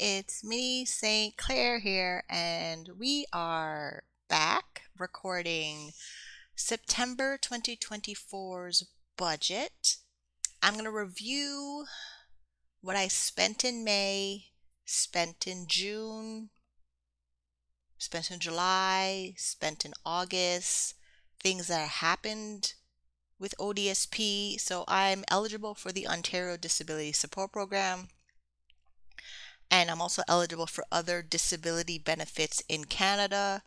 it's me, St. Clair here, and we are back recording September 2024's budget. I'm going to review what I spent in May, spent in June, spent in July, spent in August, things that happened with ODSP. So I'm eligible for the Ontario Disability Support Program. And I'm also eligible for other disability benefits in Canada.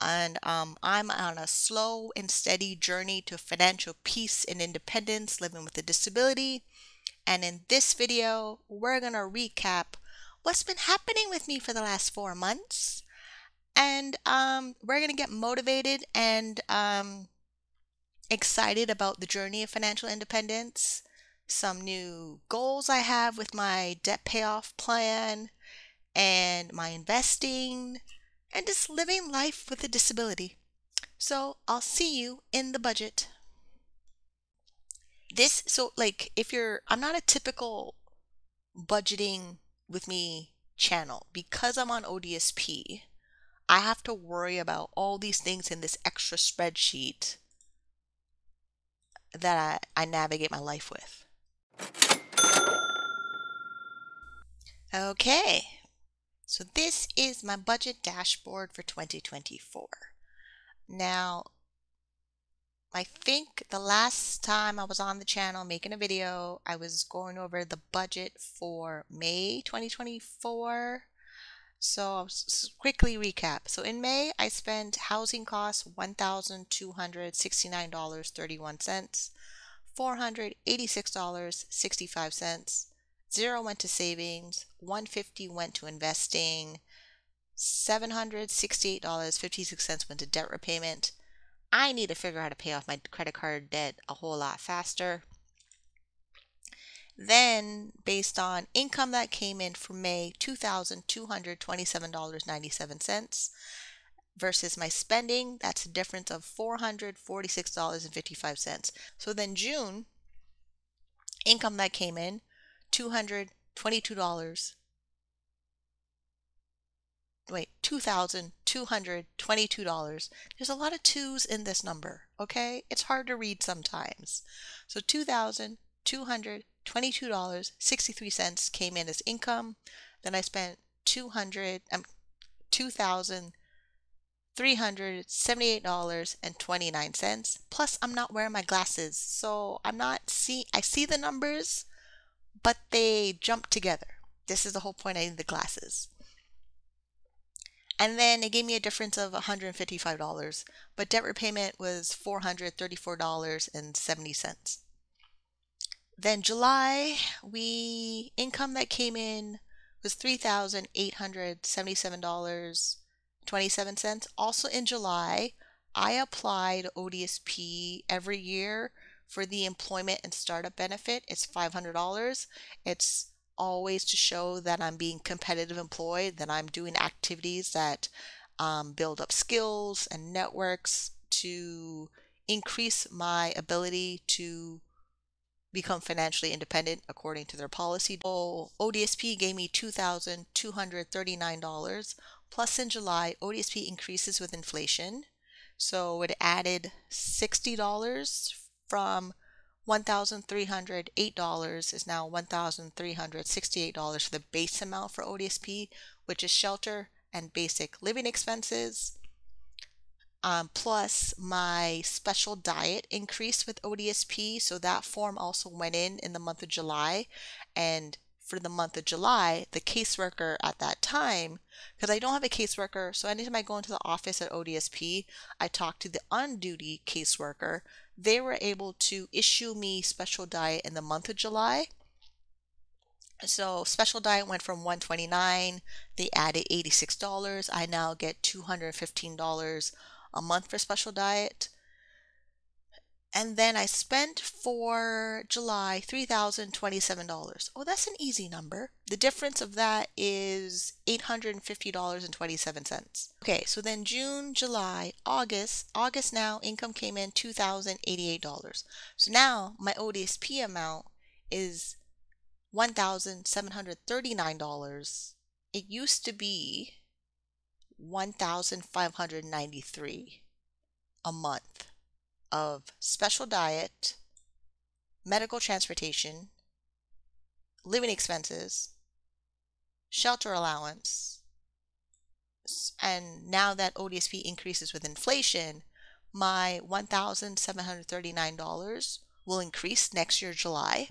And I'm on a slow and steady journey to financial peace and independence living with a disability. And in this video, we're going to recap what's been happening with me for the last 4 months. And we're going to get motivated and excited about the journey of financial independence. Some new goals I have with my debt payoff plan and my investing and just living life with a disability. So I'll see you in the budget. I'm not a typical budgeting with me channel because I'm on ODSP. I have to worry about all these things in this extra spreadsheet that I navigate my life with. Okay, so this is my budget dashboard for 2024. Now, I think the last time I was on the channel making a video, I was going over the budget for May 2024. So I'll quickly recap. So in May, I spent housing costs $1,269.31, $486.65. 0 went to savings, $150 went to investing, $768.56 went to debt repayment. I need to figure out how to pay off my credit card debt a whole lot faster. Then, based on income that came in for May, $2,227.97 versus my spending, that's a difference of $446.55. So then June, income that came in, $2,222. There's a lot of twos in this number, okay? It's hard to read sometimes. So $2,222.63 came in as income. Then I spent $2,378.29. Plus, I'm not wearing my glasses, so I see the numbers, but they jump together. This is the whole point. I need the glasses. And then it gave me a difference of $155, but debt repayment was $434.70. Then July, income that came in was $3,877.27. Also in July, I applied ODSP every year for the employment and startup benefit. It's $500. It's always to show that I'm being competitive employed, that I'm doing activities that build up skills and networks to increase my ability to become financially independent according to their policy. So ODSP gave me $2,239. Plus in July, ODSP increases with inflation. So it added $60 from $1,308 is now $1,368 for the base amount for ODSP, which is shelter and basic living expenses. Plus my special diet increased with ODSP, so that form also went in the month of July. And for the month of July, the caseworker at that time, because I don't have a caseworker, so anytime I go into the office at ODSP, I talk to the on-duty caseworker. They were able to issue me special diet in the month of July. So special diet went from $129, they added $86. I now get $215 a month for special diet. And then I spent for July $3,027. Oh, that's an easy number. The difference of that is $850.27. Okay, so then June, July, August now income came in $2,088. So now my ODSP amount is $1,739. it used to be $1,593 a month of special diet, medical transportation, living expenses, shelter allowance, and now that ODSP increases with inflation, my $1,739 will increase next year, July.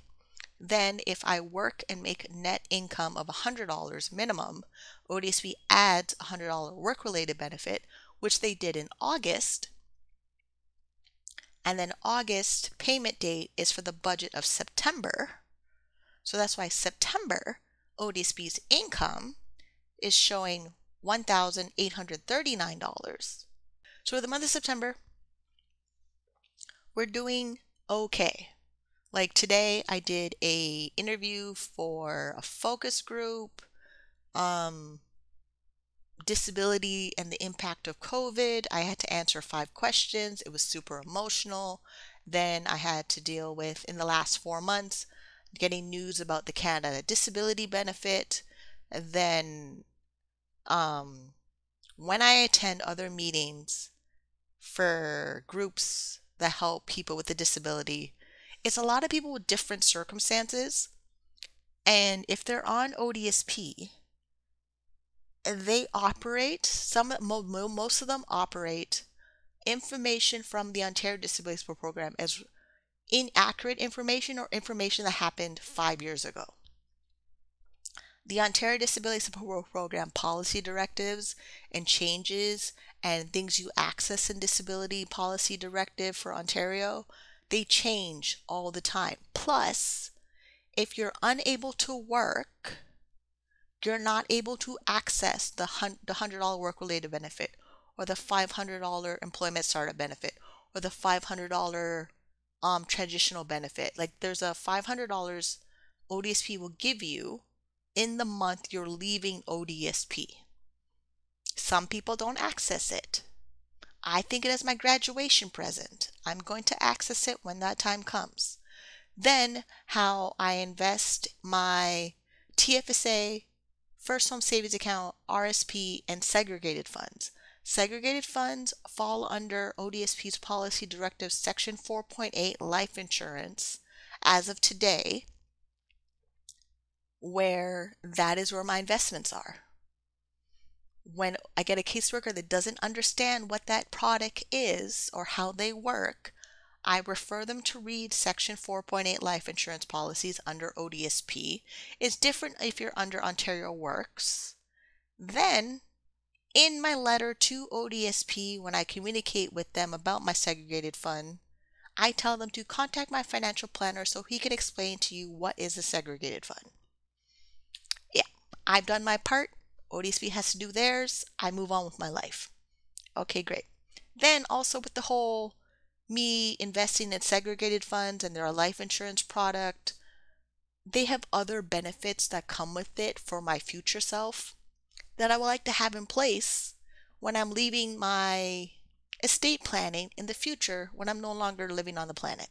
Then if I work and make net income of $100 minimum, ODSP adds a $100 work-related benefit, which they did in August. And then August payment date is for the budget of September. So that's why September ODSP's income is showing $1,839. So for the month of September, we're doing okay. Like today, I did a interview for a focus group, disability and the impact of COVID. I had to answer 5 questions. It was super emotional. Then I had to deal with, in the last 4 months, getting news about the Canada Disability Benefit. Then when I attend other meetings for groups that help people with a disability, it's a lot of people with different circumstances. And if they're on ODSP, they operate, most of them operate information from the Ontario Disability Support Program as inaccurate information or information that happened 5 years ago. The Ontario Disability Support Program policy directives and changes and things you access in disability policy directive for Ontario, they change all the time. Plus, if you're unable to work, you're not able to access the $100 work-related benefit or the $500 employment startup benefit or the $500 transitional benefit. Like there's a $500 ODSP will give you in the month you're leaving ODSP. Some people don't access it. I think it as my graduation present. I'm going to access it when that time comes. Then how I invest my TFSA, First Home Savings Account, RSP, and segregated funds. Segregated funds fall under ODSP's policy directive section 4.8 life insurance as of today, where that is where my investments are. When I get a caseworker that doesn't understand what that product is or how they work, I refer them to read section 4.8 life insurance policies under ODSP. It's different if you're under Ontario Works. Then in my letter to ODSP, when I communicate with them about my segregated fund, I tell them to contact my financial planner so he can explain to you what is a segregated fund. Yeah, I've done my part. ODSP has to do theirs. I move on with my life. Okay, great. Then also with the whole me investing in segregated funds and they're a life insurance product, they have other benefits that come with it for my future self that I would like to have in place when I'm leaving my estate planning in the future when I'm no longer living on the planet.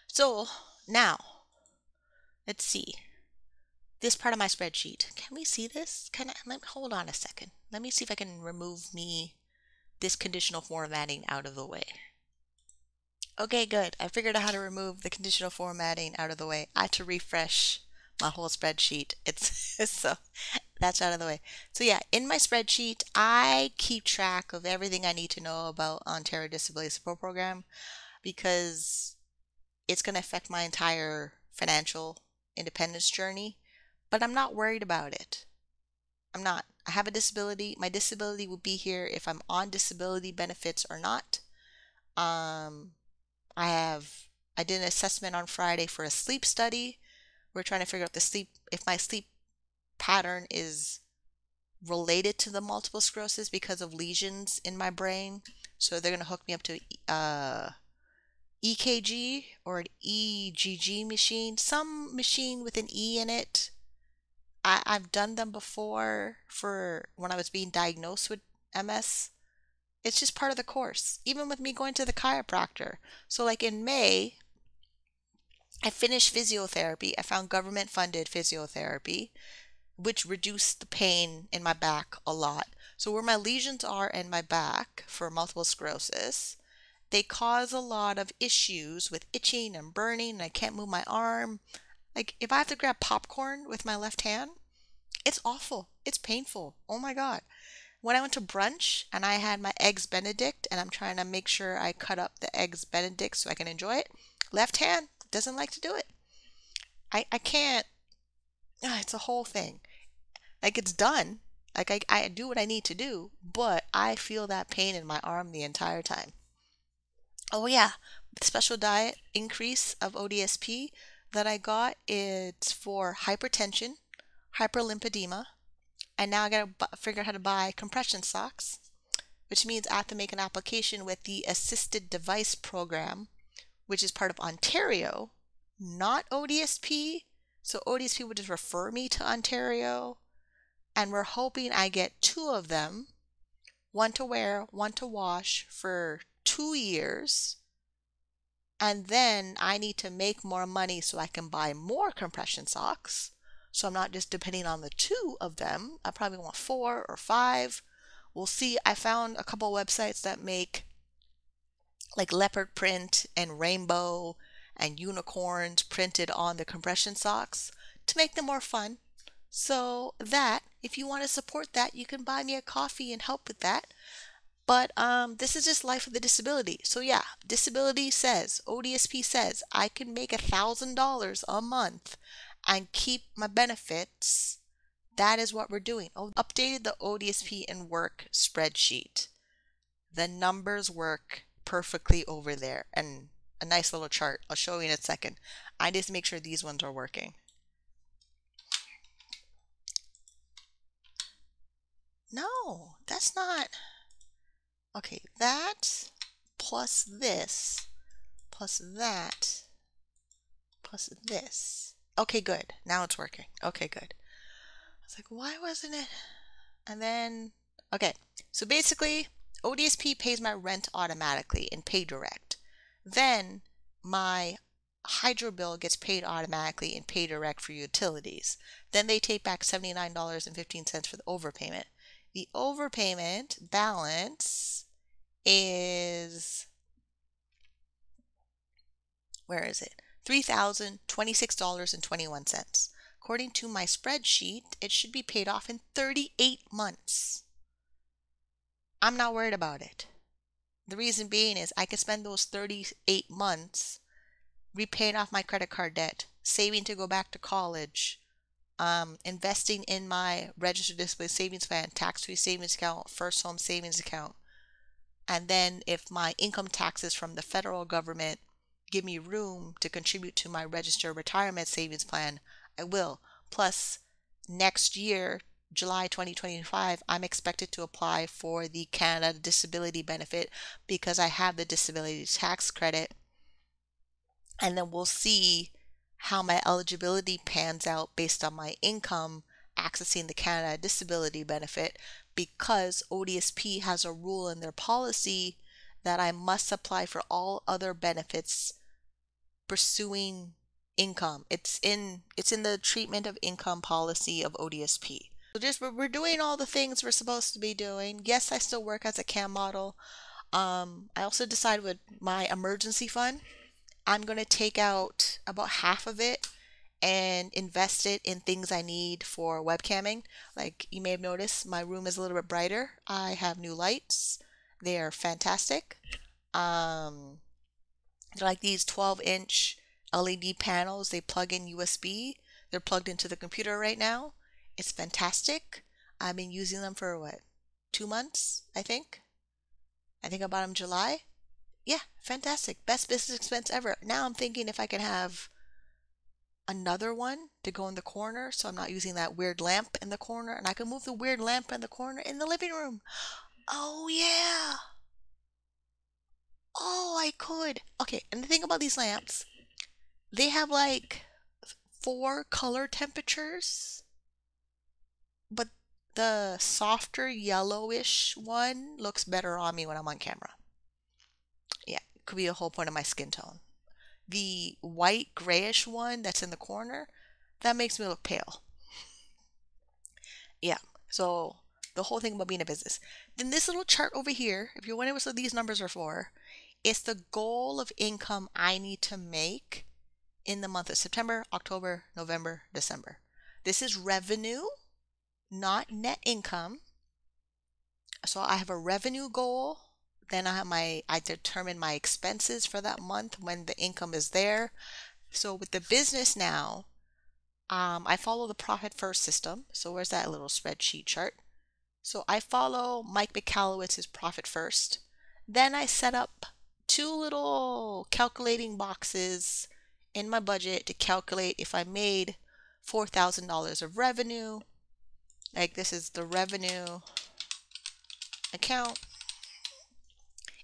So now, let's see. This part of my spreadsheet. Can we see this? Hold on a second. Let me see if I can remove this conditional formatting out of the way. Okay, good. I figured out how to remove the conditional formatting out of the way. I had to refresh my whole spreadsheet. So that's out of the way. So yeah, in my spreadsheet, I keep track of everything I need to know about Ontario Disability Support Program because it's going to affect my entire financial independence journey, but I'm not worried about it. I'm not. I have a disability. My disability will be here if I'm on disability benefits or not. I did an assessment on Friday for a sleep study. We're trying to figure out if my sleep pattern is related to the multiple sclerosis because of lesions in my brain. So they're going to hook me up to EKG or an EGG machine, some machine with an E in it. I've done them before for when I was being diagnosed with MS. It's just part of the course, even with me going to the chiropractor. So like in May, I finished physiotherapy. I found government funded physiotherapy. which reduced the pain in my back a lot. So where my lesions are in my back for multiple sclerosis, they cause a lot of issues with itching and burning, and I can't move my arm. Like if I have to grab popcorn with my left hand, it's awful. It's painful. Oh my God. When I went to brunch and I had my eggs Benedict and I'm trying to make sure I cut up the eggs Benedict so I can enjoy it, left hand doesn't like to do it. I can't. It's a whole thing. Like it's done. Like I do what I need to do, but I feel that pain in my arm the entire time. Oh yeah, the special diet increase of ODSP that I got, it's for hypertension, hyperlipidemia, and now I gotta figure out how to buy compression socks, which means I have to make an application with the Assisted Device Program, which is part of Ontario, not ODSP. So ODSP would just refer me to Ontario, and we're hoping I get two of them, one to wear, one to wash for 2 years. And then I need to make more money so I can buy more compression socks. So I'm not just depending on the two of them. I probably want 4 or 5. We'll see. I found a couple websites that make like leopard print and rainbow and unicorns printed on the compression socks to make them more fun. So that, if you want to support that, you can buy me a coffee and help with that. But this is just life with a disability. So yeah, disability says, ODSP says, I can make $1,000 a month and keep my benefits. That is what we're doing. Oh, updated the ODSP and work spreadsheet. The numbers work perfectly over there. And a nice little chart. I'll show you in a second. I just make sure these ones are working. No, that's not. Okay, that plus this plus that plus this. Okay, good. Now it's working. Okay, good. I was like, why wasn't it? And then, okay, so basically, ODSP pays my rent automatically in Pay Direct. Then my hydro bill gets paid automatically in Pay Direct for utilities. Then they take back $79.15 for the overpayment. The overpayment balance is, where is it? $3,026.21. According to my spreadsheet, it should be paid off in 38 months. I'm not worried about it. The reason being is I can spend those 38 months repaying off my credit card debt, saving to go back to college, investing in my registered disability savings plan, tax-free savings account, first home savings account. And then if my income taxes from the federal government give me room to contribute to my registered retirement savings plan, I will. Plus, next year, July 2025, I'm expected to apply for the Canada Disability Benefit because I have the disability tax credit. And then we'll see how my eligibility pans out based on my income accessing the Canada Disability Benefit, because ODSP has a rule in their policy that I must apply for all other benefits pursuing income. It's in the treatment of income policy of ODSP. So just we're doing all the things we're supposed to be doing. Yes, I still work as a CAM model. I also decided with my emergency fund, I'm going to take out about half of it and invest it in things I need for webcamming. Like you may have noticed, my room is a little bit brighter. I have new lights. They are fantastic. They're like these 12-inch LED panels. They plug in USB. They're plugged into the computer right now. It's fantastic. I've been using them for what, 2 months, I think. I think I bought them July. Yeah, fantastic. Best business expense ever. Now I'm thinking if I can have another one to go in the corner so I'm not using that weird lamp in the corner, and I can move the weird lamp in the corner in the living room. Oh yeah. Oh, I could. Okay, and the thing about these lamps, they have like 4 color temperatures, but the softer yellowish one looks better on me when I'm on camera. Yeah, it could be a whole point of my skin tone. The white grayish one that's in the corner, that makes me look pale. Yeah. So the whole thing about being a business. Then this little chart over here, if you're wondering what these numbers are for, it's the goal of income I need to make in the month of September, October, November, December. This is revenue, not net income. So I have a revenue goal. Then I determine my expenses for that month when the income is there. So with the business now, I follow the profit first system. So where's that little spreadsheet chart? So I follow Mike Michalowicz's profit first. Then I set up two little calculating boxes in my budget to calculate if I made $4,000 of revenue. Like this is the revenue account.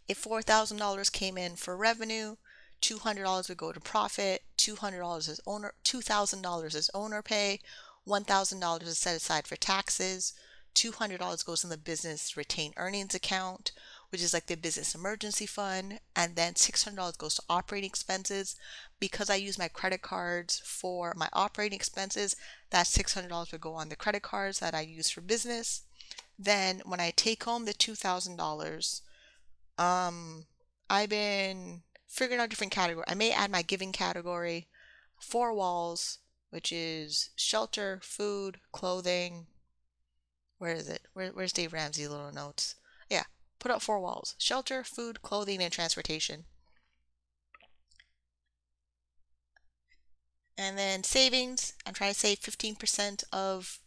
If $4,000 came in for revenue, $200 would go to profit, $200 is $2,000 is owner pay, $1,000 is set aside for taxes, $200 goes in the business retained earnings account, which is like the business emergency fund, and then $600 goes to operating expenses. Because I use my credit cards for my operating expenses, that $600 would go on the credit cards that I use for business. Then when I take home the $2,000, I've been figuring out different categories. I may add my giving category, four walls, which is shelter, food, clothing. Where is it? Where's Dave Ramsey's little notes? Yeah, put up four walls: shelter, food, clothing, and transportation. And then savings. I'm trying to save 15% of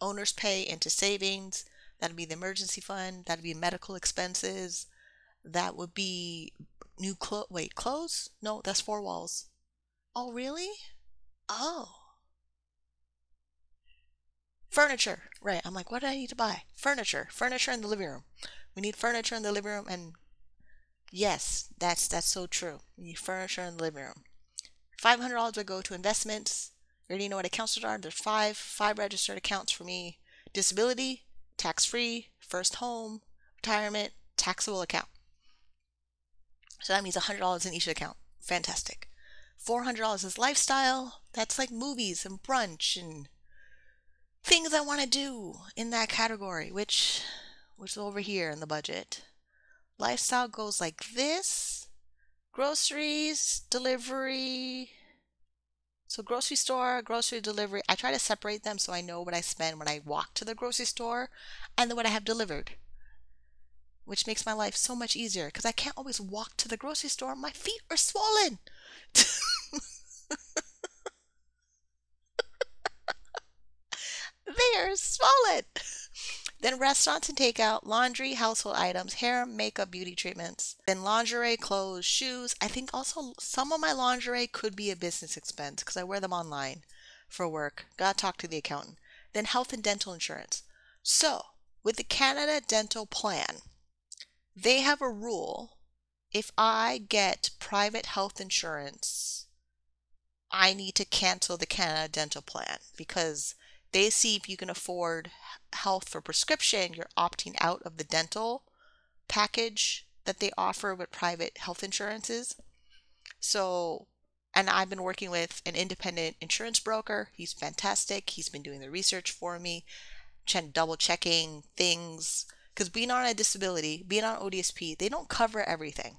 owner's pay into savings. That'd be the emergency fund. That'd be medical expenses. That would be clothes? No, that's four walls. Oh, really? Oh, furniture. Right. I'm like, what do I need to buy? Furniture in the living room. We need furniture in the living room, and yes, that's so true. We need furniture in the living room. $500 would go to investments. You already know what accounts are. There's five registered accounts for me. Disability, tax-free, first home, retirement, taxable account. So that means $100 in each account. Fantastic. $400 is lifestyle. That's like movies and brunch and things I want to do in that category, which is over here in the budget. Lifestyle goes like this. Groceries, delivery. So grocery store, grocery delivery. I try to separate them so I know what I spend when I walk to the grocery store and then what I have delivered, which makes my life so much easier because I can't always walk to the grocery store. My feet are swollen. They are swollen. Then restaurants and takeout, laundry, household items, hair, makeup, beauty treatments. Then lingerie, clothes, shoes. I think also some of my lingerie could be a business expense because I wear them online for work. Gotta talk to the accountant. Then health and dental insurance. So with the Canada Dental Plan, they have a rule. If I get private health insurance, I need to cancel the Canada Dental Plan because they see if you can afford health for prescription, you're opting out of the dental package that they offer with private health insurances. So, and I've been working with an independent insurance broker. He's fantastic. He's been doing the research for me, double checking things. Because being on a disability, being on ODSP, they don't cover everything.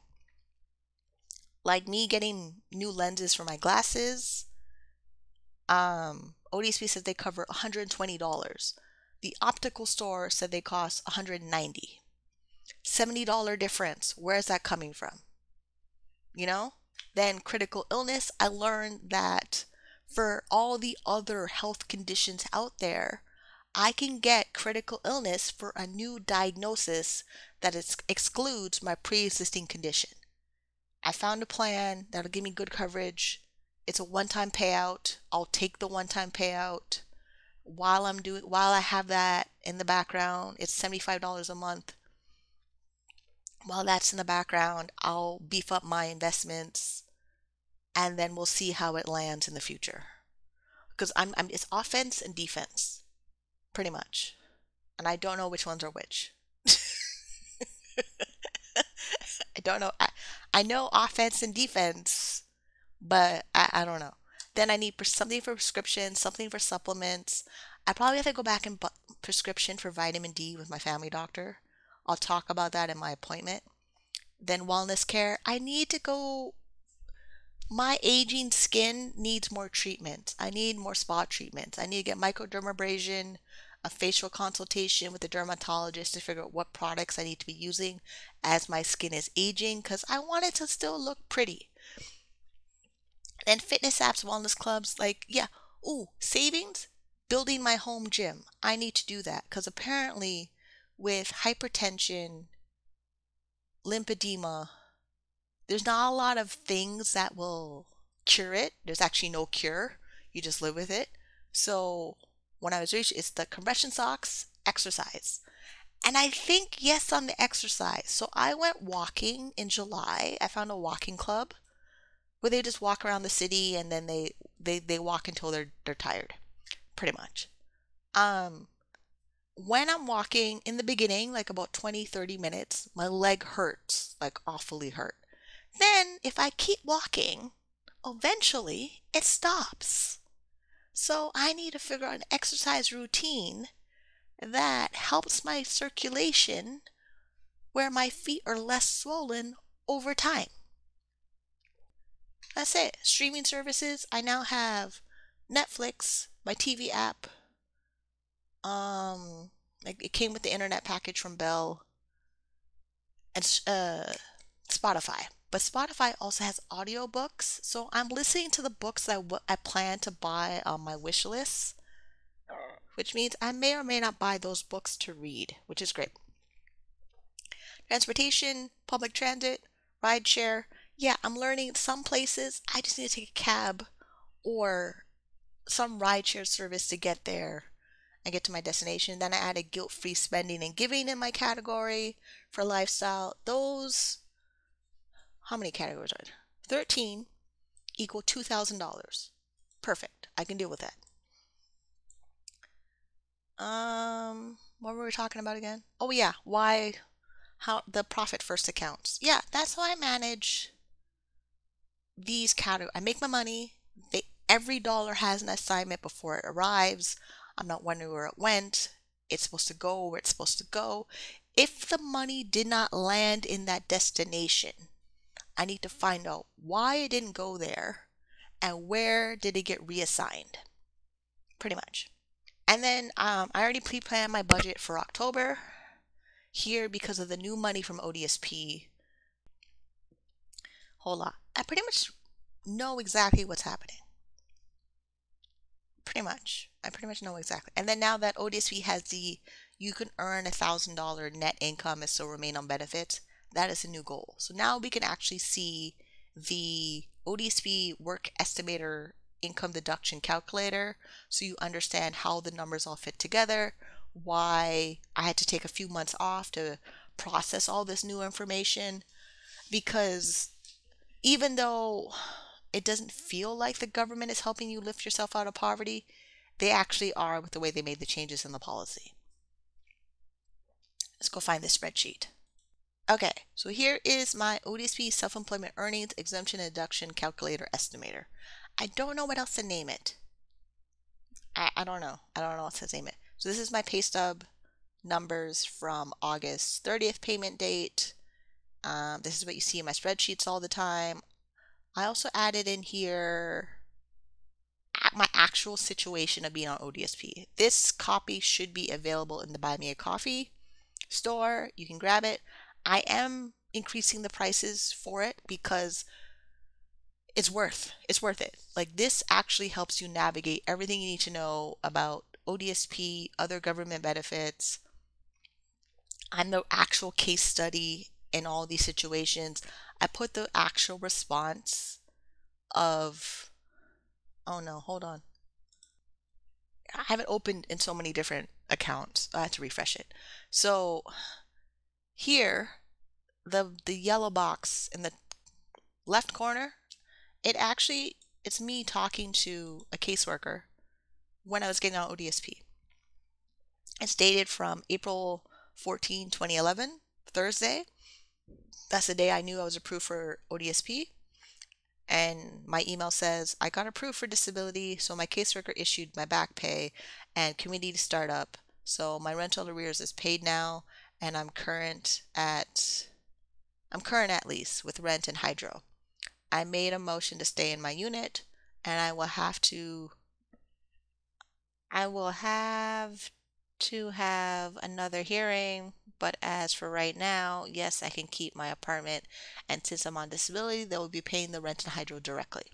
Like me getting new lenses for my glasses, ODSP said they cover $120. The optical store said they cost $190. $70 difference. Where's that coming from? You know? Then critical illness, I learned that for all the other health conditions out there, I can get critical illness for a new diagnosis that excludes my pre-existing condition. I found a plan that'll give me good coverage. It's a one-time payout. I'll take the one-time payout while I have that in the background. It's $75 a month. While that's in the background, I'll beef up my investments and then we'll see how it lands in the future. Because it's offense and defense, pretty much. And I don't know which ones are which. I don't know. I know offense and defense, but I don't know. Then I need something for prescription, something for supplements. I probably have to go back and prescription for vitamin D with my family doctor. I'll talk about that in my appointment. Then wellness care. I need to go. My aging skin needs more treatment. I need more spot treatments. I need to get microdermabrasion, a facial consultation with a dermatologist to figure out what products I need to be using as my skin is aging because I want it to still look pretty. And fitness apps, wellness clubs, like, yeah. Ooh, savings, building my home gym. I need to do that because apparently with hypertension, lymphedema, there's not a lot of things that will cure it. There's actually no cure. You just live with it. So when I was reached, it's the compression socks, exercise. And I think yes on the exercise. So I went walking in July. I found a walking club where they just walk around the city and then they walk until they're tired, pretty much. When I'm walking in the beginning, like about 20-30 minutes, my leg hurts, like awfully hurt. Then if I keep walking, eventually it stops. So I need to figure out an exercise routine that helps my circulation where my feet are less swollen over time. That's it. Streaming services. I now have Netflix, my TV app. It came with the internet package from Bell, and Spotify. But Spotify also has audiobooks, so I'm listening to the books that I plan to buy on my wish list, which means I may or may not buy those books to read, which is great. Transportation, public transit, rideshare. Yeah, I'm learning some places I just need to take a cab or some rideshare service to get there and get to my destination. Then I added guilt-free spending and giving in my category for lifestyle. Those, how many categories are there? 13 equal $2,000. Perfect. I can deal with that. What were we talking about again? Oh yeah, how the profit first accounts. Yeah, that's how I manage these categories. I make my money. Every dollar has an assignment before it arrives. I'm not wondering where it went. It's supposed to go where it's supposed to go. If the money did not land in that destination, I need to find out why it didn't go there and where did it get reassigned. Pretty much. And then I already pre-planned my budget for October here because of the new money from ODSP. Hold on. I pretty much know exactly what's happening. Pretty much. I pretty much know exactly. And then now that ODSP has you can earn $1,000 net income and still remain on benefits, that is a new goal. So now we can actually see the ODSP work estimator income deduction calculator so you understand how the numbers all fit together, why I had to take a few months off to process all this new information, because even though it doesn't feel like the government is helping you lift yourself out of poverty, they actually are with the way they made the changes in the policy. Let's go find this spreadsheet. Okay, so here is my ODSP self-employment earnings exemption and deduction calculator estimator. I don't know what else to name it. I don't know. I don't know what to name it. So this is my pay stub numbers from August 30th payment date. This is what you see in my spreadsheets all the time. I also added in here my actual situation of being on ODSP. This copy should be available in the Buy Me a Coffee store. You can grab it. I am increasing the prices for it because it's worth it. Like, this actually helps you navigate everything you need to know about ODSP, other government benefits. I'm the actual case study in all these situations. I put the actual response of, oh no, hold on. I have it opened in so many different accounts. I have to refresh it. So here, the yellow box in the left corner, it's me talking to a caseworker when I was getting on ODSP. It's dated from April 14, 2011, Thursday. That's the day I knew I was approved for ODSP. And my email says, I got approved for disability, so my caseworker issued my back pay. and community startup. So my rental arrears is paid now, and I'm current at least with rent and hydro. I made a motion to stay in my unit, and I will have to have another hearing, but as for right now, yes, I can keep my apartment, and since I'm on disability, they will be paying the rent and hydro directly.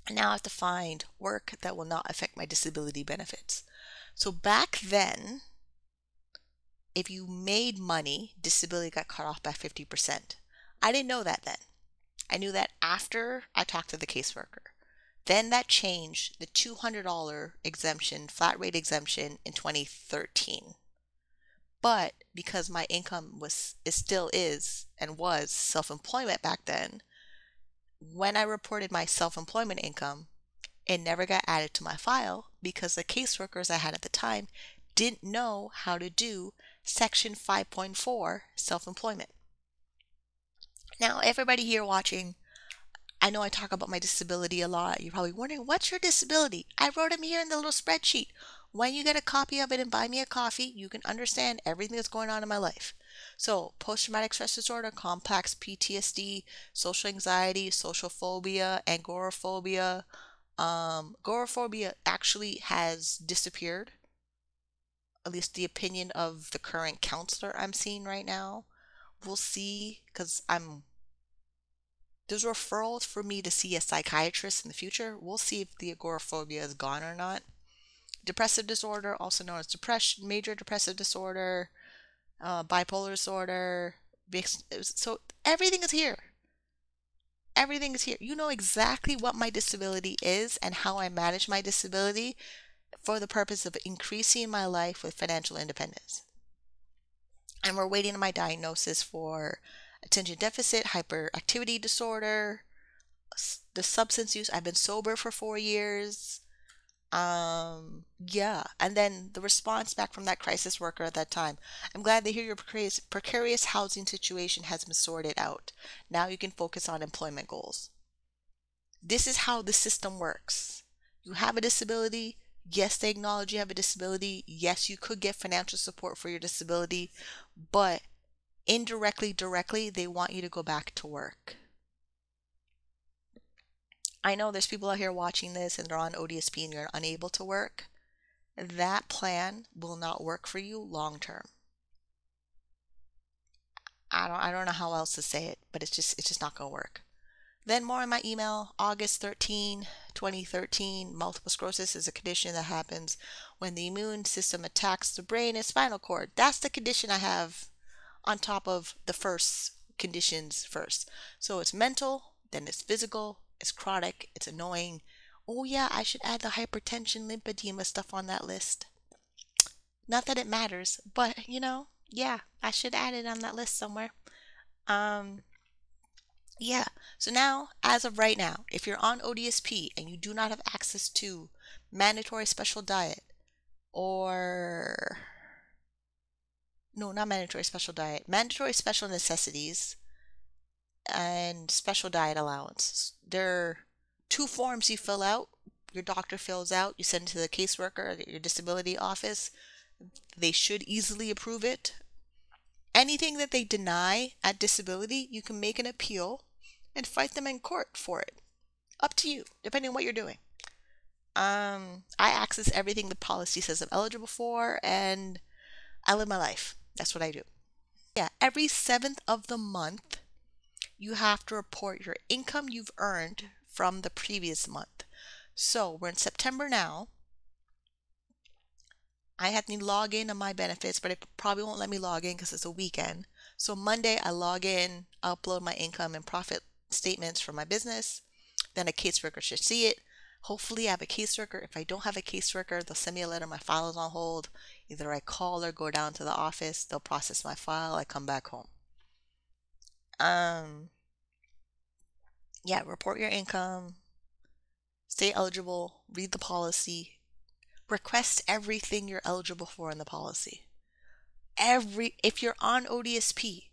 And now I have to find work that will not affect my disability benefits. So back then, if you made money, disability got cut off by 50%. I didn't know that then. I knew that after I talked to the caseworker. Then that changed the $200 exemption, flat rate exemption in 2013. But because my income still is and was self-employment back then, when I reported my self-employment income, it never got added to my file because the caseworkers I had at the time didn't know how to do Section 5.4 self-employment. Now, everybody here watching, I know I talk about my disability a lot. You're probably wondering, what's your disability? I wrote them here in the little spreadsheet. When you get a copy of it and buy me a coffee, you can understand everything that's going on in my life. So, post-traumatic stress disorder, complex PTSD, social anxiety, social phobia, agoraphobia. Agoraphobia actually has disappeared, at least the opinion of the current counselor I'm seeing right now. We'll see, because there's referrals for me to see a psychiatrist in the future. We'll see if the agoraphobia is gone or not. Depressive disorder, also known as depression, major depressive disorder, bipolar disorder. So everything is here. Everything is here. You know exactly what my disability is and how I manage my disability for the purpose of increasing my life with financial independence. And we're waiting on my diagnosis for attention deficit hyperactivity disorder, the substance use. I've been sober for 4 years. Yeah. And then the response back from that crisis worker at that time. I'm glad to hear your precarious housing situation has been sorted out. Now you can focus on employment goals. This is how the system works. You have a disability. Yes, they acknowledge you have a disability. Yes, you could get financial support for your disability, but indirectly, directly, they want you to go back to work. I know there's people out here watching this and they're on ODSP and you're unable to work. That plan will not work for you long term. I don't know how else to say it, but it's just not going to work. Then more in my email, August 13, 2013, multiple sclerosis is a condition that happens when the immune system attacks the brain and spinal cord. That's the condition I have on top of the first conditions first. So it's mental, then it's physical, it's chronic, it's annoying. Oh yeah, I should add the hypertension, lymphedema stuff on that list. Not that it matters, but yeah, I should add it on that list somewhere. Yeah, so now, as of right now, if you're on ODSP and you do not have access to mandatory special diet or no, not mandatory special diet, mandatory special necessities and special diet allowance. There are 2 forms you fill out. Your doctor fills out, you send it to the caseworker at your disability office. They should easily approve it. Anything that they deny at disability, you can make an appeal and fight them in court for it. Up to you, depending on what you're doing. I access everything the policy says I'm eligible for, and I live my life. That's what I do. Yeah, every 7th of the month, you have to report your income you've earned from the previous month. So we're in September now. I have to log in on my benefits, but it probably won't let me log in because it's a weekend. So Monday, I log in, upload my income and profit statements for my business. Then a caseworker should see it. Hopefully I have a caseworker. If I don't have a caseworker, they'll send me a letter, my file is on hold. Either I call or go down to the office, they'll process my file, I come back home. Yeah, report your income, stay eligible, read the policy, request everything you're eligible for in the policy. If you're on ODSP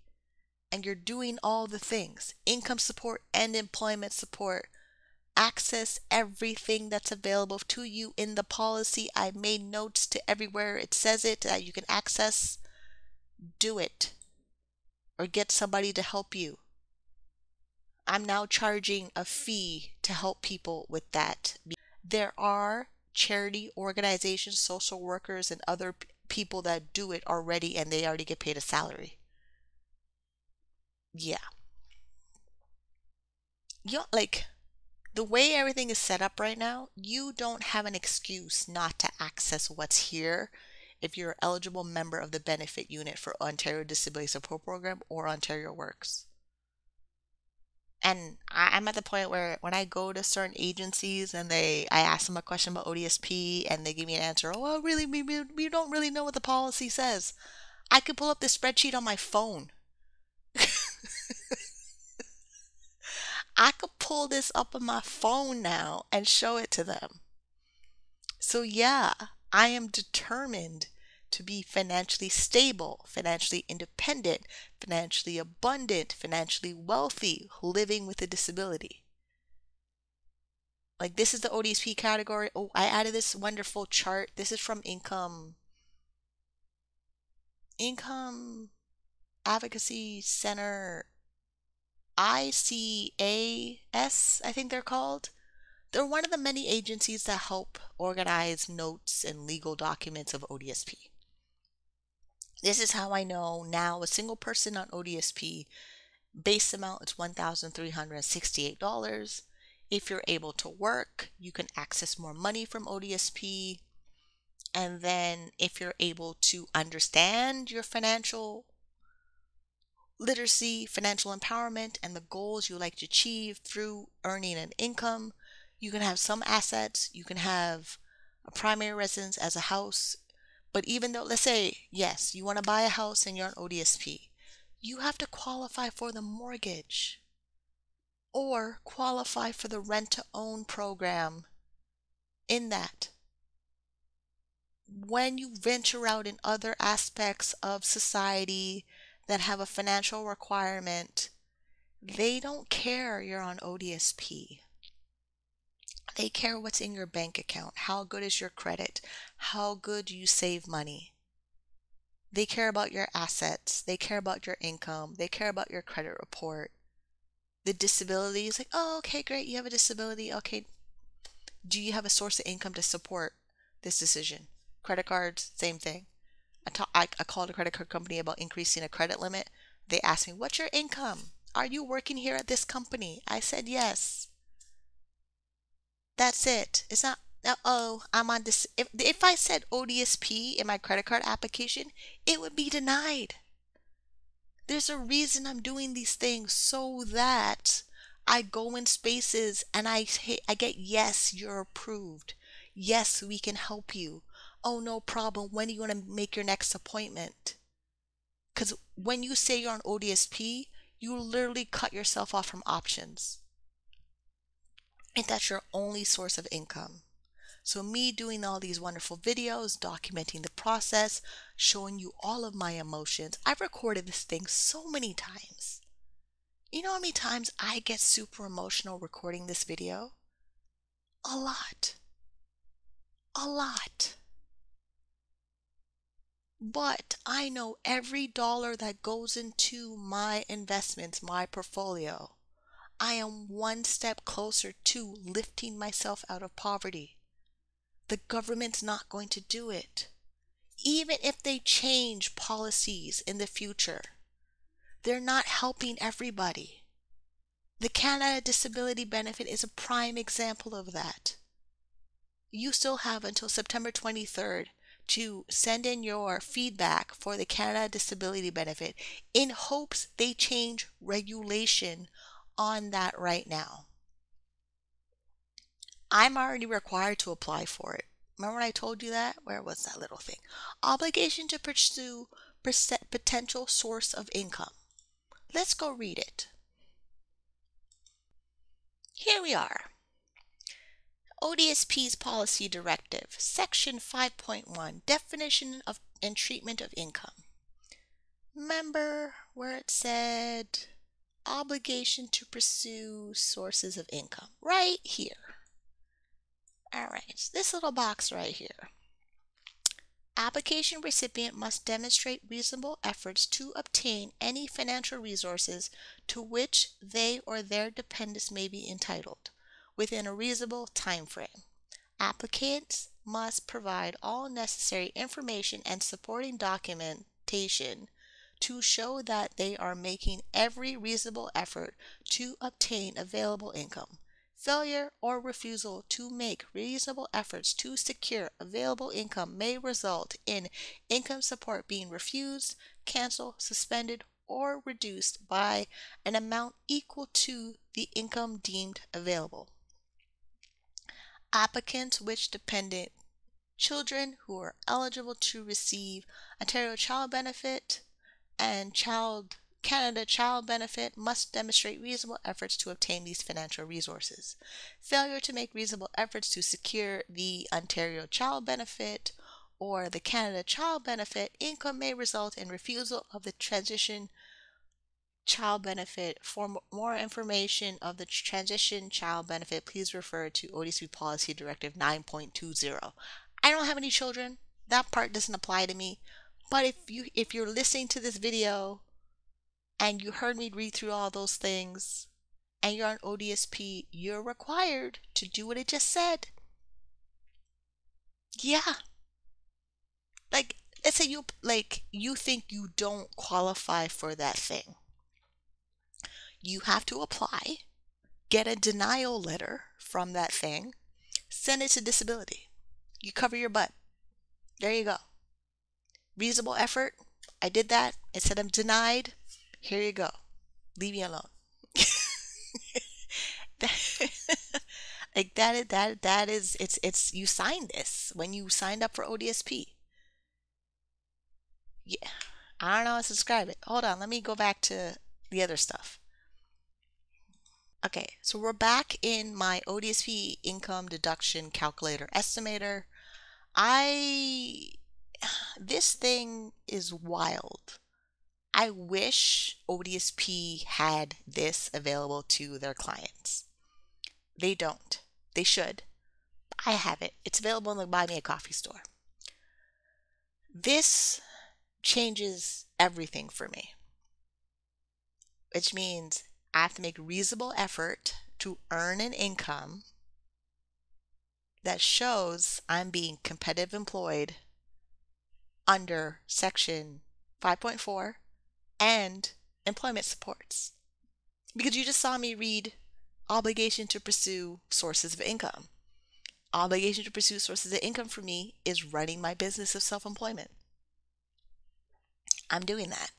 and you're doing all the things, income support and employment support, Access everything that's available to you in the policy. I made notes to everywhere it says it that you can access. Do it, or get somebody to help you. I'm now charging a fee to help people with that. There are charity organizations, social workers, and other people that do it already, and they already get paid a salary. Yeah. Like, the way everything is set up right now, you don't have an excuse not to access what's here if you're an eligible member of the benefit unit for Ontario Disability Support Program or Ontario Works. And I'm at the point where when I go to certain agencies and I ask them a question about ODSP and they give me an answer, oh, well, really, we don't really know what the policy says. I could pull up this spreadsheet on my phone. I could pull this up on my phone now and show it to them. So yeah, I am determined to be financially stable, financially independent, financially abundant, financially wealthy, living with a disability. Like, this is the ODSP category. Oh, I added this wonderful chart. This is from Income Advocacy Center, ICAS, I think they're called. They're one of the many agencies that help organize notes and legal documents of ODSP. This is how I know now a single person on ODSP, base amount is $1,368. If you're able to work, you can access more money from ODSP. And then if you're able to understand your financial literacy, financial empowerment, and the goals you like to achieve through earning an income, you can have some assets. You can have a primary residence as a house. But even though, let's say, yes, you want to buy a house and you're on ODSP, you have to qualify for the mortgage or qualify for the rent-to-own program in that. When you venture out in other aspects of society that have a financial requirement, they don't care you're on ODSP. They care what's in your bank account. How good is your credit? How good do you save money? They care about your assets. They care about your income. They care about your credit report. The disability is like, oh, okay, great. You have a disability. Okay. Do you have a source of income to support this decision? Credit cards, same thing. I called a credit card company about increasing a credit limit. They asked me, what's your income? Are you working here at this company? I said, yes. That's it. It's not, oh, I'm on this. If I said ODSP in my credit card application, it would be denied. There's a reason I'm doing these things, so that I go in spaces and I get, yes, you're approved. Yes, we can help you. Oh, no problem. When are you going to make your next appointment? Because when you say you're on ODSP, you literally cut yourself off from options. And that's your only source of income. So me doing all these wonderful videos, documenting the process, showing you all of my emotions. I've recorded this thing so many times. You know how many times I get super emotional recording this video? A lot. A lot. But I know every dollar that goes into my investments, my portfolio, I am one step closer to lifting myself out of poverty. The government's not going to do it. Even if they change policies in the future, they're not helping everybody. The Canada Disability Benefit is a prime example of that. You still have until September 23rd to send in your feedback for the Canada Disability Benefit in hopes they change regulation on that right now. I'm already required to apply for it. Remember when I told you that? Where was that little thing? Obligation to pursue potential source of income. Let's go read it. Here we are. ODSP's Policy Directive, Section 5.1, Definition of and Treatment of Income. Remember where it said obligation to pursue sources of income right here. All right, this little box right here. Application recipient must demonstrate reasonable efforts to obtain any financial resources to which they or their dependents may be entitled within a reasonable time frame. Applicants must provide all necessary information and supporting documentation to show that they are making every reasonable effort to obtain available income. Failure or refusal to make reasonable efforts to secure available income may result in income support being refused, canceled, suspended, or reduced by an amount equal to the income deemed available. Applicants which dependent children who are eligible to receive Ontario Child Benefit and Canada Child Benefit must demonstrate reasonable efforts to obtain these financial resources. Failure to make reasonable efforts to secure the Ontario Child Benefit or the Canada Child Benefit income may result in refusal of the transition child benefit. For more information of the transition child benefit, please refer to ODSP Policy Directive 9.20. I don't have any children. That part doesn't apply to me. But if you're listening to this video and you heard me read through all those things and you're on ODSP, you're required to do what it just said. Yeah. Like, let's say you think you don't qualify for that thing. You have to apply, get a denial letter from that thing, send it to disability. You cover your butt. There you go. Reasonable effort. I did that. It said I'm denied. Here you go. Leave me alone. that is it's you signed this when you signed up for ODSP. Yeah. I don't know how to describe it. Hold on, let me go back to the other stuff. Okay, so we're back in my ODSP income deduction calculator estimator. This thing is wild. I wish ODSP had this available to their clients. They don't. They should. I have it. It's available in the Buy Me a Coffee store. This changes everything for me, which means I have to make reasonable effort to earn an income that shows I'm being competitive employed under Section 5.4 and employment supports. Because you just saw me read obligation to pursue sources of income. Obligation to pursue sources of income for me is running my business of self-employment. I'm doing that.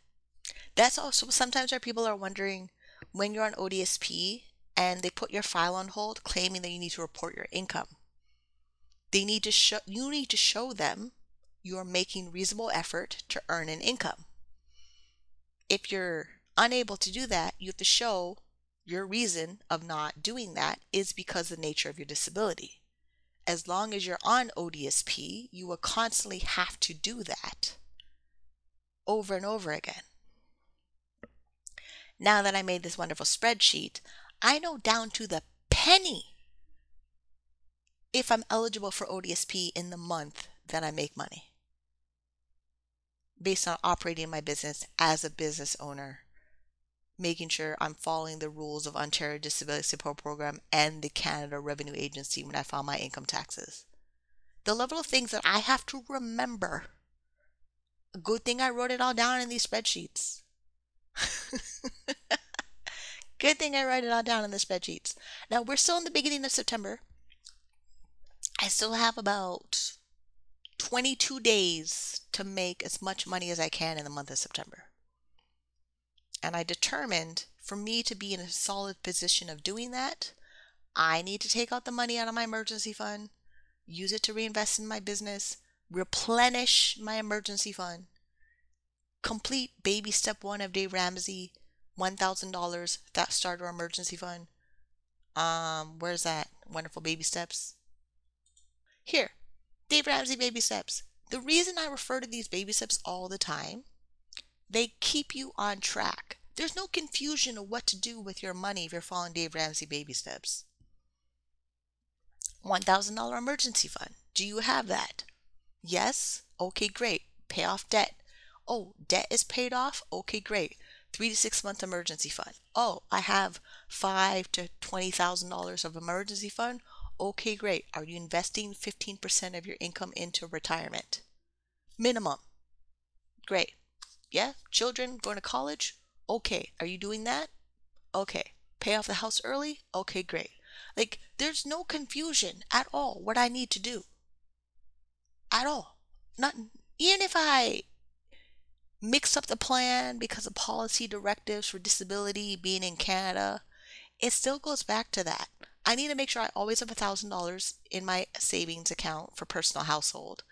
That's also sometimes where people are wondering when you're on ODSP and they put your file on hold claiming that you need to report your income. You need to show them you're making reasonable effort to earn an income. If you're unable to do that, you have to show your reason of not doing that is because of the nature of your disability. As long as you're on ODSP, you will constantly have to do that over and over again. Now that I made this wonderful spreadsheet, I know down to the penny if I'm eligible for ODSP in the month that I make money, based on operating my business as a business owner, making sure I'm following the rules of Ontario Disability Support Program and the Canada Revenue Agency when I file my income taxes. The level of things that I have to remember. A good thing I wrote it all down in these spreadsheets. Good thing I write it all down in the spreadsheets. Now we're still in the beginning of September. I still have about 22 days to make as much money as I can in the month of September. And I determined for me to be in a solid position of doing that, I need to take out the money out of my emergency fund, use it to reinvest in my business, replenish my emergency fund, complete baby step 1 of Dave Ramsey, $1,000 that starter emergency fund. Where's that? Wonderful baby steps. Here, Dave Ramsey baby steps. The reason I refer to these baby steps all the time, they keep you on track. There's no confusion of what to do with your money if you're following Dave Ramsey baby steps. $1,000 emergency fund. Do you have that? Yes? Okay, great. Pay off debt. Oh, debt is paid off? Okay, great. 3 to 6 month emergency fund. Oh, I have $5 to $20,000 of emergency fund. Okay, great. Are you investing 15% of your income into retirement? Minimum. Great. Yeah, children going to college? Okay. Are you doing that? Okay. Pay off the house early? Okay, great. Like, there's no confusion at all what I need to do. At all. Not even if I mix up the plan because of policy directives for disability being in Canada, it still goes back to that. I need to make sure I always have $1,000 in my savings account for personal household.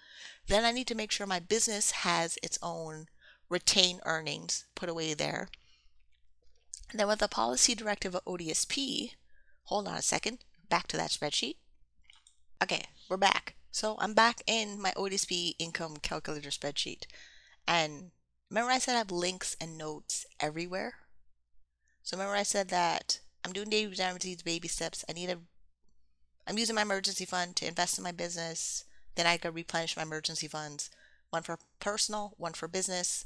Then I need to make sure my business has its own retained earnings put away there. And then with the policy directive of ODSP, hold on a second, back to that spreadsheet. Okay, we're back. So I'm back in my ODSP income calculator spreadsheet. And remember I said I have links and notes everywhere? So remember I said that I'm doing Dave Ramsey's baby steps. I'm using my emergency fund to invest in my business. Then I could replenish my emergency funds. One for personal, one for business.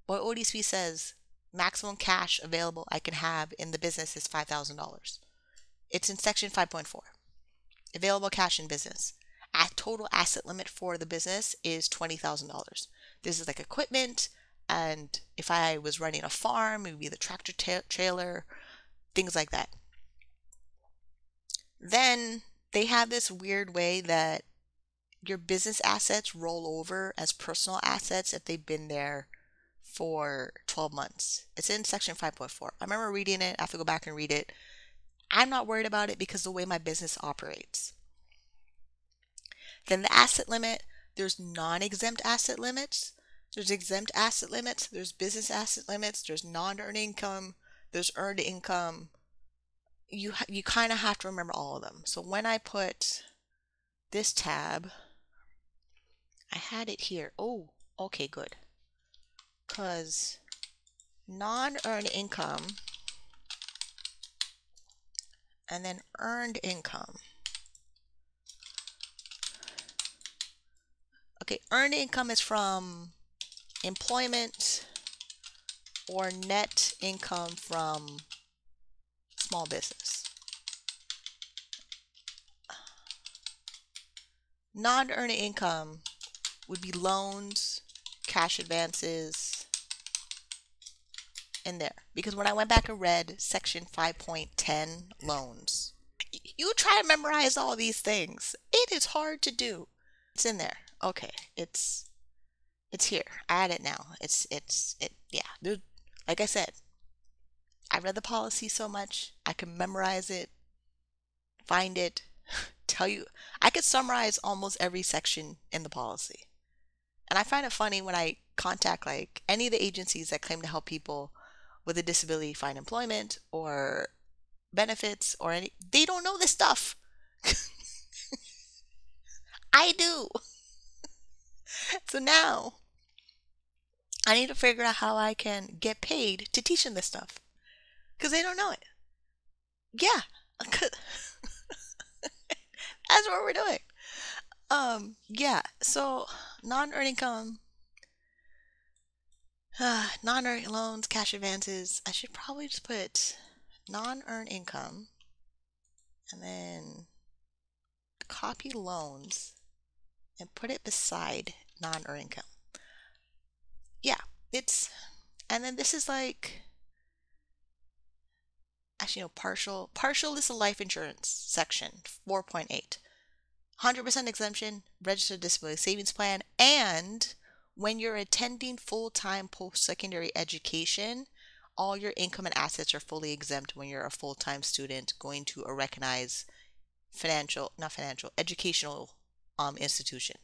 What ODSP says, maximum cash available I can have in the business is $5,000. It's in section 5.4. Available cash in business. Total asset limit for the business is $20,000. This is like equipment, and if I was running a farm, it would be the tractor trailer, things like that. Then they have this weird way that your business assets roll over as personal assets if they've been there for 12 months. It's in section 5.4. I remember reading it. I have to go back and read it. I'm not worried about it because of the way my business operates. Then the asset limit, there's non-exempt asset limits. There's exempt asset limits. There's business asset limits. There's non-earned income. There's earned income. You kind of have to remember all of them. So when I put this tab, I had it here. Oh, okay, good. Because non-earned income and then earned income. Okay, earned income is from employment or net income from small business. Non-earned income would be loans, cash advances, in there. Because when I went back and read section 5.10 loans, you try to memorize all these things. It is hard to do. It's in there. Okay, it's here. I add it now. Yeah. Like I said, I read the policy so much. I can memorize it, find it, tell you. I could summarize almost every section in the policy. And I find it funny when I contact like any of the agencies that claim to help people with a disability find employment or benefits or any, they don't know this stuff. I do. So now I need to figure out how I can get paid to teach them this stuff because they don't know it. Yeah. That's what we're doing. Yeah. So non-earned income, non-earned loans, cash advances. I should probably just put non-earned income and then copy loans and put it beside non-earned income. Yeah, and then this is like, actually no, partial is the life insurance section, 4.8. 100% exemption, registered disability savings plan, and when you're attending full-time post-secondary education, all your income and assets are fully exempt when you're a full-time student going to a recognized educational institution.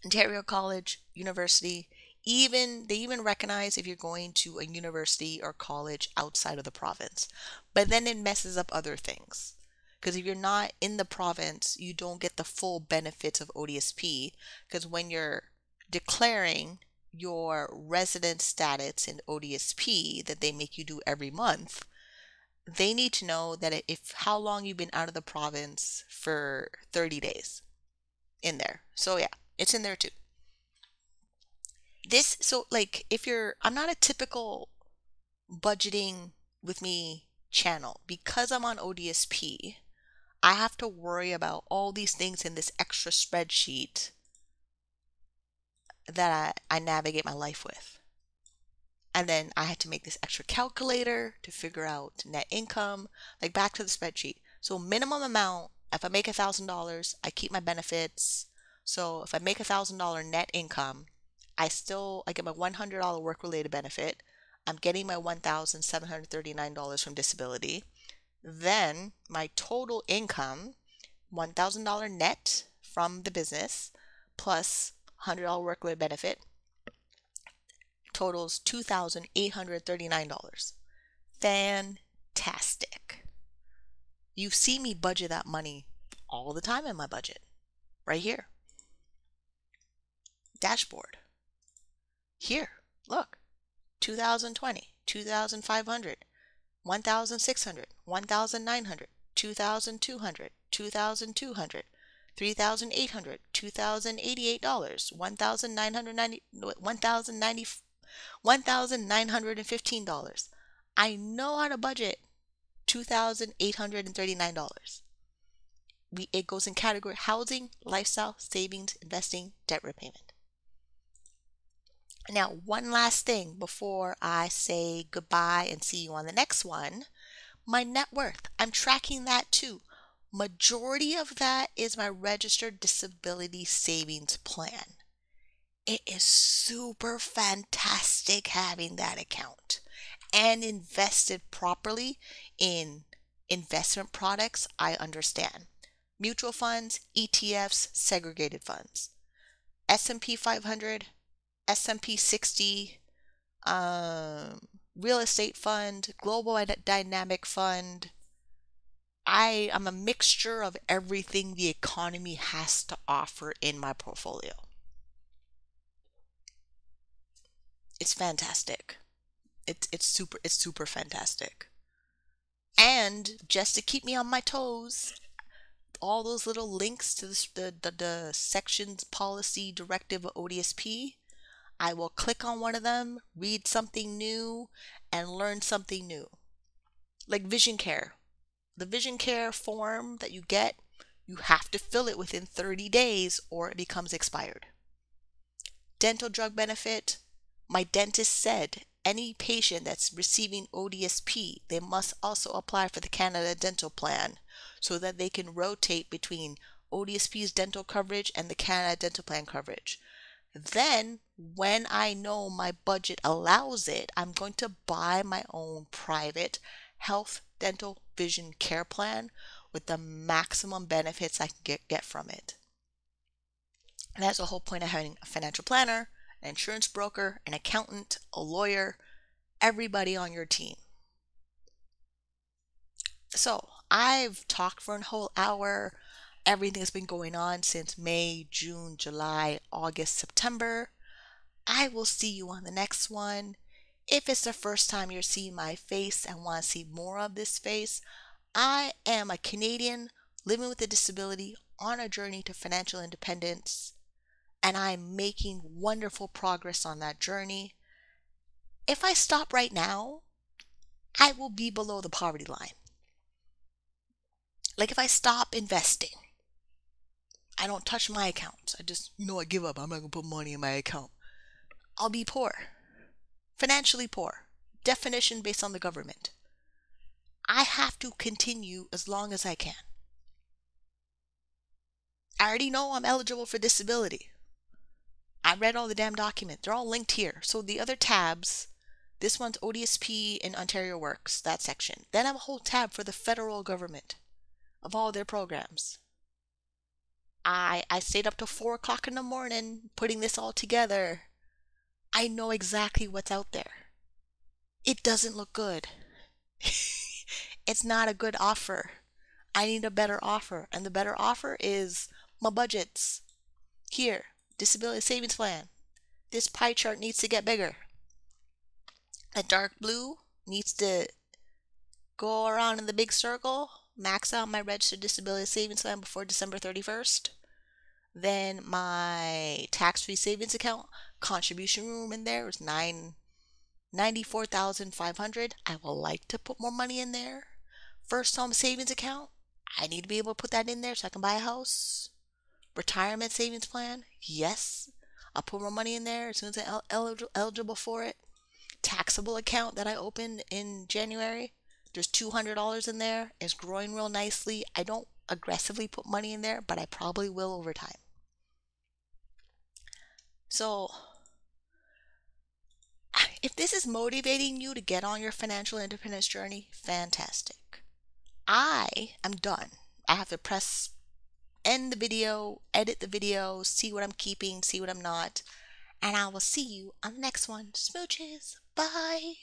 Ontario College, university, they even recognize if you're going to a university or college outside of the province. But then it messes up other things. Because if you're not in the province, you don't get the full benefits of ODSP. Because when you're declaring your resident status in ODSP that they make you do every month, they need to know that if how long you've been out of the province for 30 days in there. So yeah, it's in there too. So like I'm not a typical budgeting with me channel because I'm on ODSP. I have to worry about all these things in this extra spreadsheet that I navigate my life with. And then I had to make this extra calculator to figure out net income, like back to the spreadsheet. So minimum amount, if I make $1,000, I keep my benefits. So if I make $1,000 net income, I get my $100 work-related benefit. I'm getting my $1,739 from disability. Then my total income, $1,000 net from the business plus $100 work-related benefit, totals $2,839. Fantastic. You see me budget that money all the time in my budget. Right here. Dashboard. Here, look. 2020, 2,500, 1,600, 1,900, 2,200, 2,200, 3,800, $2,088, $1,915. I know how to budget $2,839. It goes in category housing, lifestyle, savings, investing, debt repayment. Now, one last thing before I say goodbye and see you on the next one. My net worth, I'm tracking that too. Majority of that is my registered disability savings plan. It is super fantastic having that account and invested properly in investment products. I understand. Mutual funds, ETFs, segregated funds, S&P 500, S&P 60, real estate fund, global dynamic fund. I'm a mixture of everything the economy has to offer in my portfolio. It's fantastic. It's super fantastic. And just to keep me on my toes, all those little links to the sections, policy, directive of ODSP, I will click on one of them, read something new, and learn something new. Like vision care. The vision care form that you get, you have to fill it within 30 days or it becomes expired. Dental drug benefit. My dentist said any patient that's receiving ODSP, they must also apply for the Canada Dental Plan so that they can rotate between ODSP's dental coverage and the Canada Dental Plan coverage. Then, when I know my budget allows it, I'm going to buy my own private health, dental, vision care plan with the maximum benefits I can get from it. And that's the whole point of having a financial planner, an insurance broker, an accountant, a lawyer, everybody on your team. So, I've talked for a whole hour. Everything that's been going on since May, June, July, August, September. I will see you on the next one. If it's the first time you're seeing my face and want to see more of this face, I am a Canadian living with a disability on a journey to financial independence, and I'm making wonderful progress on that journey. If I stop right now, I will be below the poverty line. Like if I stop investing, I don't touch my accounts. I just, I give up. I'm not going to put money in my account. I'll be poor. Financially poor. Definition based on the government. I have to continue as long as I can. I already know I'm eligible for disability. I read all the damn documents. They're all linked here. So the other tabs, this one's ODSP in Ontario Works, that section. Then I have a whole tab for the federal government of all their programs. I stayed up till 4 o'clock in the morning putting this all together. I know exactly what's out there. It doesn't look good. It's not a good offer. I need a better offer. And the better offer is my budgets. Here, disability savings plan. this pie chart needs to get bigger. The dark blue needs to go around in the big circle, max out my registered disability savings plan before December 31st. Then my tax-free savings account contribution room in there is $94,500. I would like to put more money in there. First home savings account, I need to be able to put that in there so I can buy a house. Retirement savings plan, yes, I'll put more money in there as soon as I'm eligible for it. Taxable account that I opened in January, there's $200 in there. It's growing real nicely. I don't aggressively put money in there, but I probably will over time. So if this is motivating you to get on your financial independence journey, fantastic. I am done. I have to press end the video, edit the video, see what I'm keeping, see what I'm not, and I will see you on the next one. Smooches. Bye.